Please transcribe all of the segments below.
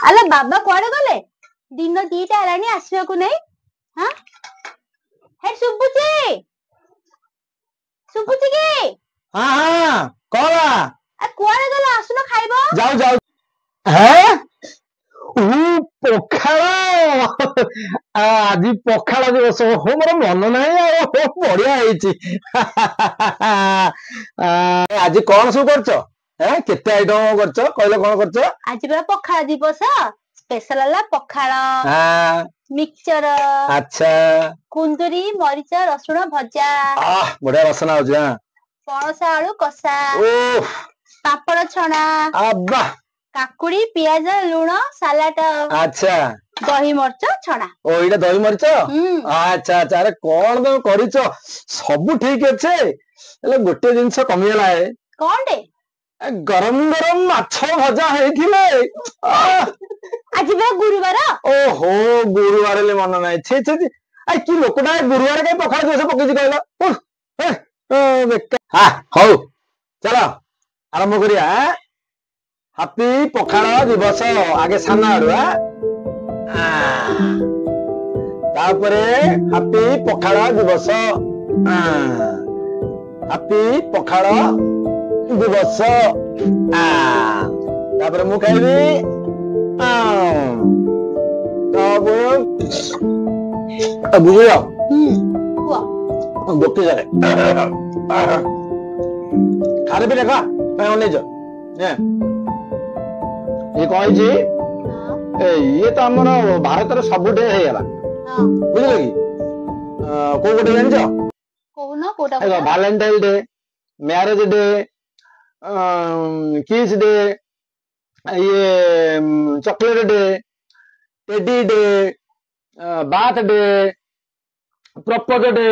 ଆଲୋ ବାବା କୁଆଡେ ଗଲେ? ଦିନ 2ଟା ହେଲାଣି ଆସିବାକୁ ନାଇଁ। ହଁ ହେ ଶୁଭୁଛି ଶୁଭୁଛି କି? हाँ हाँ कौन କୁଆଡେ ଗଲ? ଆସୁନ ଖାଇବ। जाओ जाओ है पखाड़ आज पखाड़ दिवस हो मोर मन ना बढ़िया आज कौन सब कर केते आइटम कर कहले कौन कर आज पूरा पखाळ दिवस स्पेशल ହେଲା ପଖାଳ ମିକ୍ସଚର अच्छा କୁନ୍ଦୁରି ମରିଚ ରସୁଣ ଭଜା बढ़िया रसना हो ପଣସ ଆଳୁ କଷା ओह ପାପଡ଼ ଛଣା अब्बा କାକୁଡି ପିଆଜ ଲୁଣ ସାଲାଟ अच्छा ଦହି ମରିଚ ଛଣା ओ इटा दही मरीच अच्छा अच्छा अरे कौन तुम कर सब ठीक अच्छे गोटे जिनस कमिगला କଣ ଟେ गरम गरम माछ भजा होइथिले आज बे गुरुवार ओहो गुरुवार ले मन नाही छे छे आ की लोकटा गुरुवार के पखाड़ दिवस पकेजी कहला हां हौ चलो आरंभ करिया हैप्पी पखाड़ दिवस आगे साना आडू तापरे हैप्पी पखाड़ दिवस हैप्पी पखाड़ दिवस तापरे मु खाइबी बुझियो गोटे जारे खारे भी देखा नहीं जो ये कही ये तो आम भारत सबुठे बुझल कि कौ गोटे जान भैलेंटाइन डे मैरेज डे किस डे ये chocolate day teddy day bath day propose day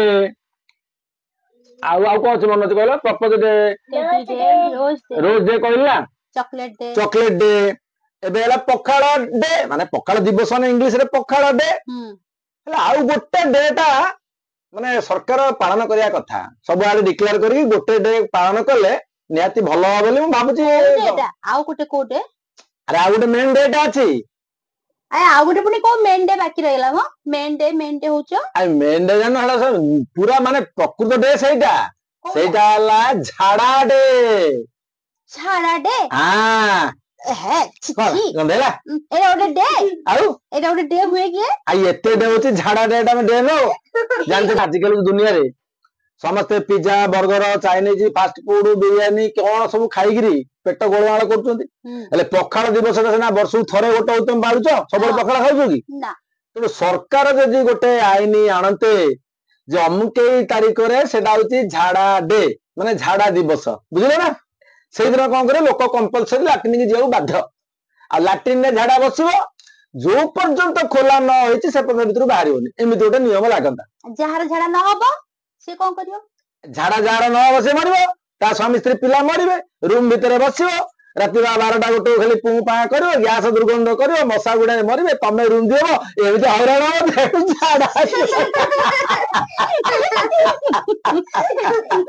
आउ कौन अच्छे मन अच्छे कहल प्रपोज डे रोज डे कहला चॉकलेट डे एबे हला पखाड़ डे माने पखाड़ दिवस ने इंग्लिश रे पखाड़ डे आउ गोटे डेटा माने सरकार पालन करिया कथा सब आले डिक्लेयर करी गोटे डे पालन कले निहाती भलो बोली मु भाबुची आउ गोटे कोटे अरे आउ गोटे मेन डेटा अछि आय आउ गोटे पुनी को मेन डे बाकी रहला म मेन डे होचो आय मेन डे जान हला पूरा माने प्रकृत डे सेटा हला झाड़ा डे हां हे छिछि गंदेला एटा ओटे डे आउ एटा ओटे डे हुए कि आई एते डे होची झाड़ा डेटा में डे नो जानते आजकल दुनिया रे समस्त pizza burger Chinese fast food biryani कौन सब खाइगिरी पेट गोलमाल कर पखाड़ दिवस सीना वर्ष थरे गोटे तुम बाड़ुच सब पखाड़ खाऊ कि तेणु सरकार जदि गोटे आईन आणते जे अमुक तारीख से झाड़ा डे माने झाड़ा दिवस बुझे ना से दिन कौन करे लोक कंपलसरी लाट्रिन की जाऊ बाध्य आ लाट्रिन रे झाड़ा बस जो पर्यंत खोला न होती से पर्यंत भर बाहर एमती गोटे नियम लागंता जार झाड़ा न हबो से कौन करियो झाड़ा जार न हबो से मरिबो ता स्वामी स्त्री पिला मरिबे रूम भीतर बसिबो राति 12टा गोटे खाली पू पा करियो गैस दुर्गंध करियो मशा गुड़ा मरिबे तमे रूम दियो एमती हैरान झाड़ा